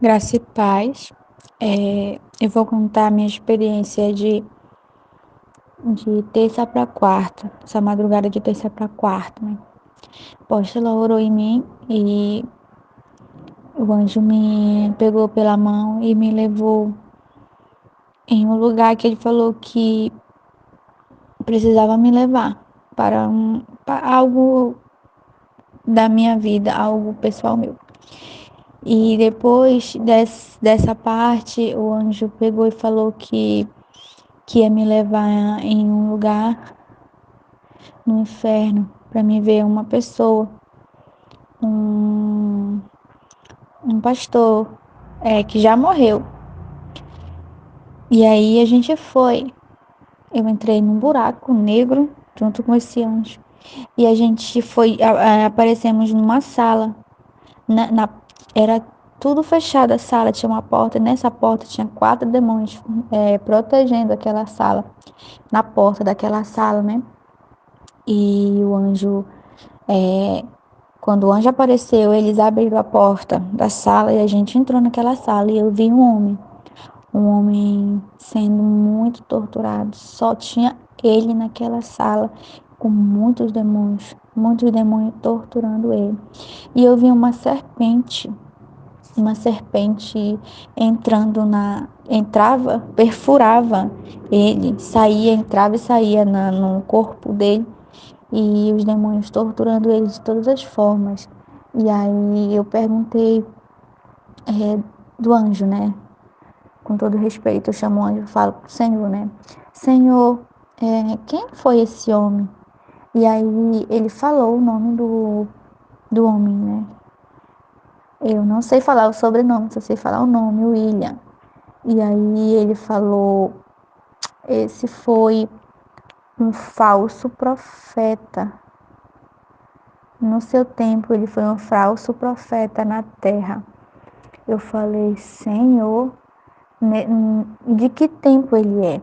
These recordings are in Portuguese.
Graça e paz. Eu vou contar a minha experiência de terça para quarta, essa madrugada de terça para quarta, né? A apóstola orou em mim e o anjo me pegou pela mão e me levou em um lugar que ele falou que precisava me levar para algo da minha vida, algo pessoal meu. E depois dessa parte, o anjo pegou e falou que ia me levar em um lugar no inferno para me ver uma pessoa, um, um pastor que já morreu. E aí a gente foi. Eu entrei num buraco negro junto com esse anjo. E a gente foi, aparecemos numa sala. Na, era tudo fechado a sala, tinha uma porta. E nessa porta tinha 4 demônios protegendo aquela sala. Na porta daquela sala, né? E o anjo quando o anjo apareceu, eles abriram a porta da sala e a gente entrou naquela sala e eu vi um homem sendo muito torturado. Só tinha ele naquela sala com muitos demônios torturando ele. E eu vi uma serpente entrava, perfurava ele, saía, entrava e saía no corpo dele e os demônios torturando ele de todas as formas. E aí eu perguntei do anjo, né? Com todo respeito, eu chamo o anjo e falo pro Senhor, né? Senhor, quem foi esse homem? E aí ele falou o nome do homem, né? Eu não sei falar o sobrenome, só sei falar o nome, William. E aí ele falou, esse foi um falso profeta. No seu tempo, ele foi um falso profeta na terra. Eu falei, Senhor, de que tempo ele é?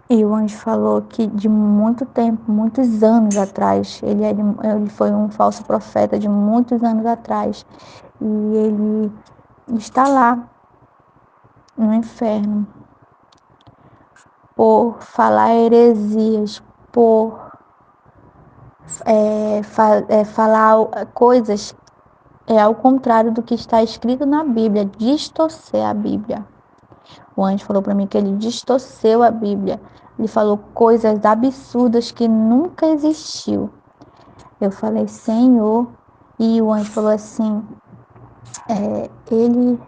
E o anjo falou que de muito tempo, muitos anos atrás, ele foi um falso profeta de muitos anos atrás. E ele está lá no inferno por falar heresias, por falar coisas ao contrário do que está escrito na Bíblia, distorcer a Bíblia. O anjo falou para mim que ele distorceu a Bíblia. Ele falou coisas absurdas que nunca existiu. Eu falei, Senhor, e o anjo falou assim, ele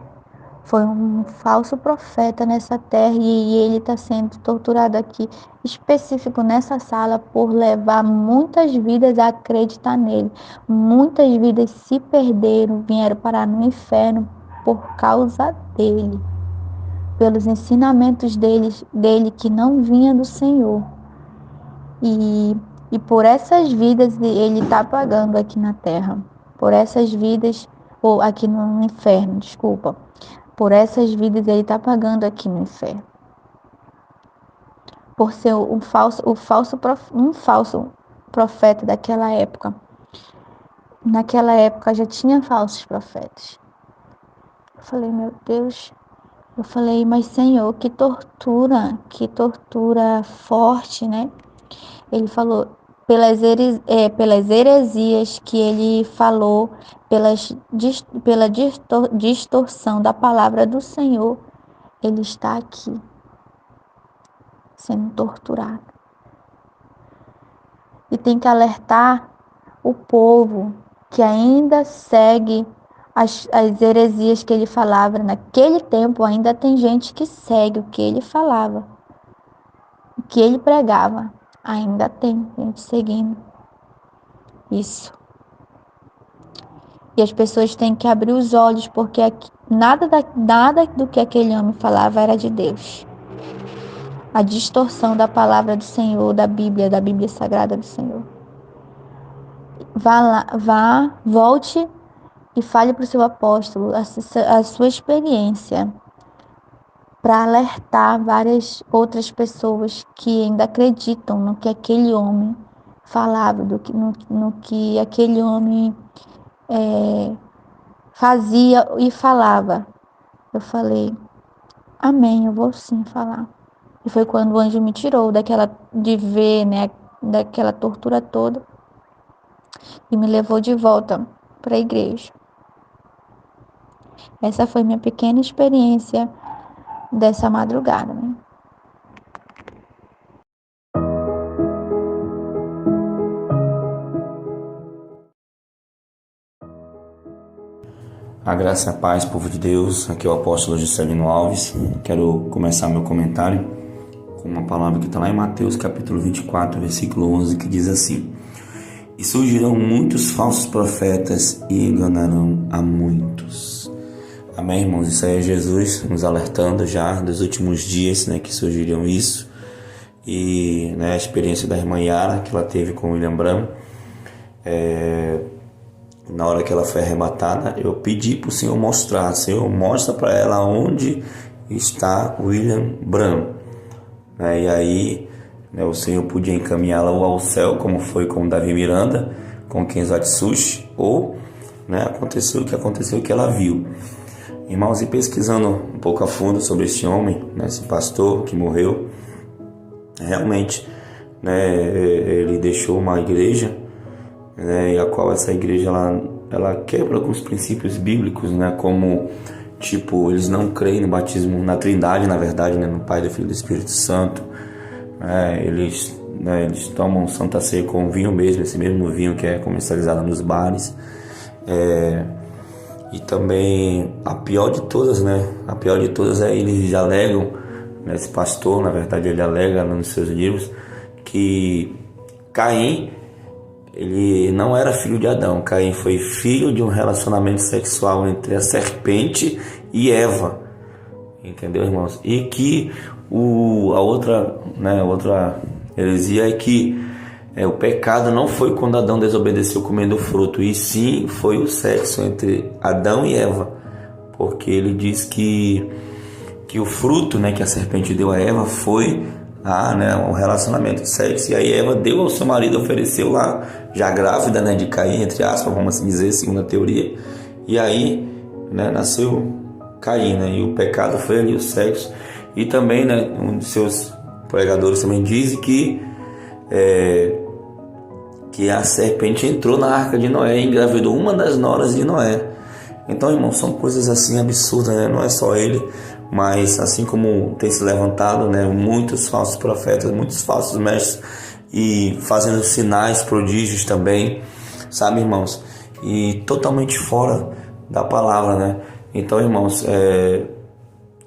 foi um falso profeta nessa terra e ele está sendo torturado aqui, específico nessa sala, por levar muitas vidas a acreditar nele. Muitas vidas se perderam, vieram parar no inferno por causa dele, pelos ensinamentos dele que não vinha do Senhor. E por essas vidas ele está pagando aqui na terra. Por essas vidas, ou aqui no inferno, desculpa. Por essas vidas ele está pagando aqui no inferno. Por ser um falso profeta daquela época. Naquela época já tinha falsos profetas. Eu falei, meu Deus. Eu falei, mas Senhor, que tortura forte, né? Ele falou, pelas heresias que ele falou, pela distorção da palavra do Senhor, ele está aqui, sendo torturado. E tem que alertar o povo que ainda segue as heresias que ele falava. Naquele tempo ainda tem gente que segue o que ele falava, o que ele pregava. Ainda tem gente seguindo isso. E as pessoas têm que abrir os olhos, porque nada do que aquele homem falava era de Deus. A distorção da palavra do Senhor, da Bíblia Sagrada do Senhor. Volte e fale para o seu apóstolo a sua experiência, para alertar várias outras pessoas que ainda acreditam no que aquele homem falava, no que aquele homem fazia e falava. Eu falei, amém, eu vou sim falar. E foi quando o anjo me tirou de ver, né, daquela tortura toda e me levou de volta para a igreja. Essa foi minha pequena experiência dessa madrugada, né? A graça e a paz, povo de Deus. Aqui é o apóstolo Juscelino Alves. Quero começar meu comentário com uma palavra que está lá em Mateus capítulo 24, versículo 11, que diz assim: E surgirão muitos falsos profetas e enganarão a muitos. Amém, irmãos? Isso aí é Jesus nos alertando já dos últimos dias, né, que surgiriam isso. E a experiência da irmã Yara, que ela teve com o William Branham, na hora que ela foi arrematada, eu pedi para o Senhor mostrar. Senhor, mostra para ela onde está William Branham. E aí o Senhor podia encaminhá-la ao céu, como foi com Davi Miranda, com Ken Atsushi, ou aconteceu o que aconteceu, que ela viu. Irmãos, e pesquisando um pouco a fundo sobre esse homem, esse pastor que morreu, realmente ele deixou uma igreja, e a qual essa igreja ela quebra alguns princípios bíblicos, como tipo, eles não creem no batismo, na Trindade, na verdade, no Pai, do Filho e do Espírito Santo. Eles tomam Santa Ceia com vinho mesmo, esse mesmo vinho que é comercializado nos bares. E também a pior de todas, eles alegam, esse pastor, na verdade, ele alega nos seus livros que Caim, ele não era filho de Adão. Caim foi filho de um relacionamento sexual entre a serpente e Eva. Entendeu, irmãos? E que a outra heresia é que o pecado não foi quando Adão desobedeceu comendo o fruto, e sim foi o sexo entre Adão e Eva. Porque ele diz que o fruto, que a serpente deu a Eva foi um relacionamento de sexo, e aí Eva deu ao seu marido, ofereceu lá, já grávida, de Caim, entre aspas, vamos assim dizer, segundo a teoria, e aí nasceu Caim, e o pecado foi ali o sexo. E também um de seus pregadores também diz que a serpente entrou na arca de Noé e engravidou uma das noras de Noé. Então, irmãos, são coisas assim absurdas, não é só ele, mas assim como tem se levantado, muitos falsos profetas, muitos falsos mestres, e fazendo sinais, prodígios também, sabe, irmãos? E totalmente fora da palavra, Então, irmãos,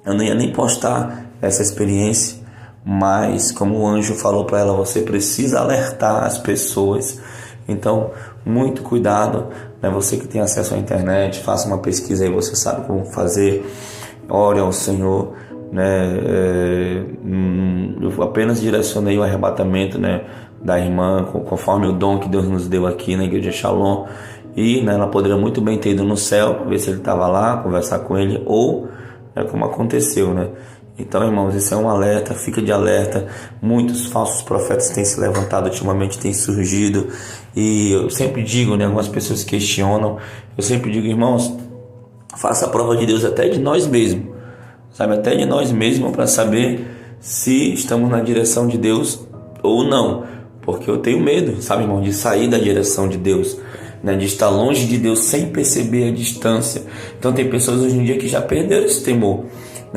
eu não ia nem postar essa experiência, mas como o anjo falou para ela, você precisa alertar as pessoas. Então, muito cuidado, você que tem acesso à internet, faça uma pesquisa aí, você sabe como fazer. Ore ao Senhor, eu apenas direcionei o arrebatamento, da irmã, conforme o dom que Deus nos deu aqui na igreja Shalom, e ela poderia muito bem ter ido no céu, ver se ele estava lá, conversar com ele, ou como aconteceu, Então, irmãos, isso é um alerta, fica de alerta. Muitos falsos profetas têm se levantado ultimamente, têm surgido, e eu sempre digo, algumas pessoas questionam, eu sempre digo, irmãos, faça a prova de Deus até de nós mesmos, sabe? Até de nós mesmos, para saber se estamos na direção de Deus ou não. Porque eu tenho medo, sabe, irmão, de sair da direção de Deus, de estar longe de Deus sem perceber a distância. Então tem pessoas hoje em dia que já perderam esse temor,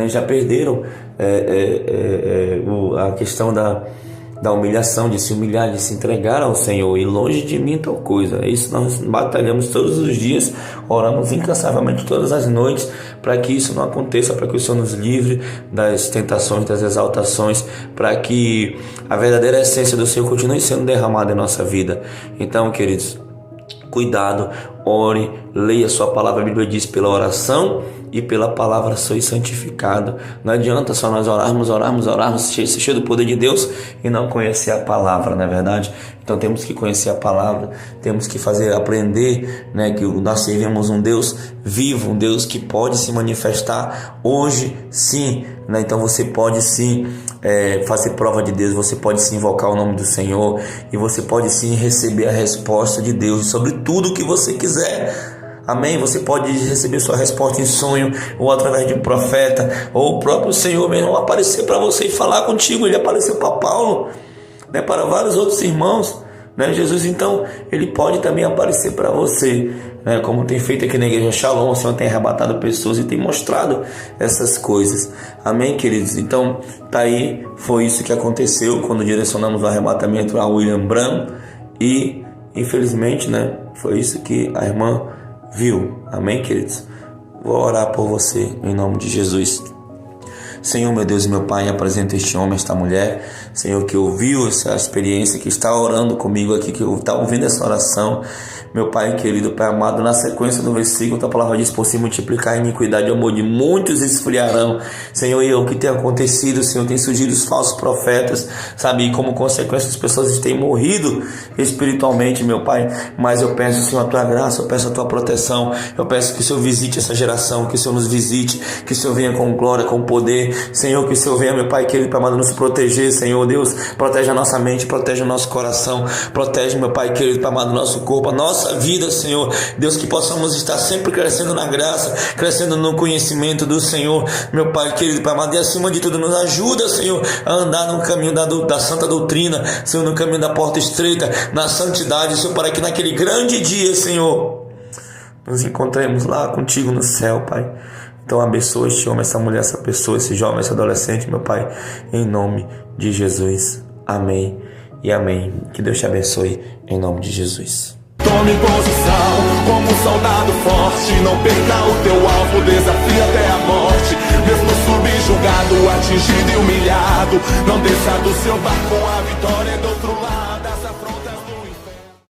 já perderam a questão da humilhação, de se humilhar, de se entregar ao Senhor. E longe de mim tal coisa. É isso, nós batalhamos todos os dias, oramos incansavelmente todas as noites para que isso não aconteça, para que o Senhor nos livre das tentações, das exaltações, para que a verdadeira essência do Senhor continue sendo derramada em nossa vida. Então, queridos, cuidado, ore, leia a sua palavra. A Bíblia diz: pela oração e pela palavra sois santificado. Não adianta só nós orarmos, cheio do poder de Deus, e não conhecer a palavra, não é verdade? Então temos que conhecer a palavra, temos que aprender, que nós servimos um Deus vivo, um Deus que pode se manifestar hoje, sim. Então você pode sim fazer prova de Deus, você pode sim invocar o nome do Senhor, e você pode sim receber a resposta de Deus sobre tudo que você quiser. Amém? Você pode receber sua resposta em sonho, ou através de um profeta, ou o próprio Senhor mesmo aparecer para você e falar contigo. Ele apareceu para Paulo, né? Para vários outros irmãos, né? Jesus, então, ele pode também aparecer para você, né? Como tem feito aqui na igreja Shalom. O Senhor tem arrebatado pessoas e tem mostrado essas coisas. Amém, queridos? Então, tá aí, foi isso que aconteceu quando direcionamos o arrebatamento a William Branham. E, infelizmente, né, foi isso que a irmã viu. Amém, queridos? Vou orar por você, em nome de Jesus. Senhor, meu Deus e meu Pai, apresenta este homem, esta mulher, Senhor, que ouviu essa experiência, que está orando comigo aqui, que está ouvindo essa oração. Meu Pai querido, Pai amado, na sequência do versículo, tua palavra diz: por se multiplicar a iniquidade e o amor de muitos esfriarão. Senhor, e o que tem acontecido, Senhor, tem surgido os falsos profetas, sabe, e como consequência as pessoas têm morrido espiritualmente, meu Pai. Mas eu peço, Senhor, a tua graça, eu peço a tua proteção, eu peço que o Senhor visite essa geração, que o Senhor nos visite, que o Senhor venha com glória, com poder, Senhor, que o Senhor venha, meu Pai querido, Pai amado, nos proteger, Senhor Deus, protege a nossa mente, protege o nosso coração, protege, meu Pai querido, Pai amado, nosso corpo, a nossa vida, Senhor Deus, que possamos estar sempre crescendo na graça, crescendo no conhecimento do Senhor, meu Pai querido, Pai amado, e acima de tudo nos ajuda, Senhor, a andar no caminho da santa doutrina, Senhor, no caminho da porta estreita, na santidade, Senhor, para que naquele grande dia, Senhor, nos encontremos lá contigo no céu, Pai. Então abençoa este homem, essa mulher, essa pessoa, esse jovem, esse adolescente, meu Pai, em nome de Jesus. Amém e amém. Que Deus te abençoe, em nome de Jesus. Tome posição como um soldado forte. Não perca o teu alvo, desafia até a morte. Mesmo subjugado, atingido e humilhado, não desça do seu barco, a vitória é do outro lado.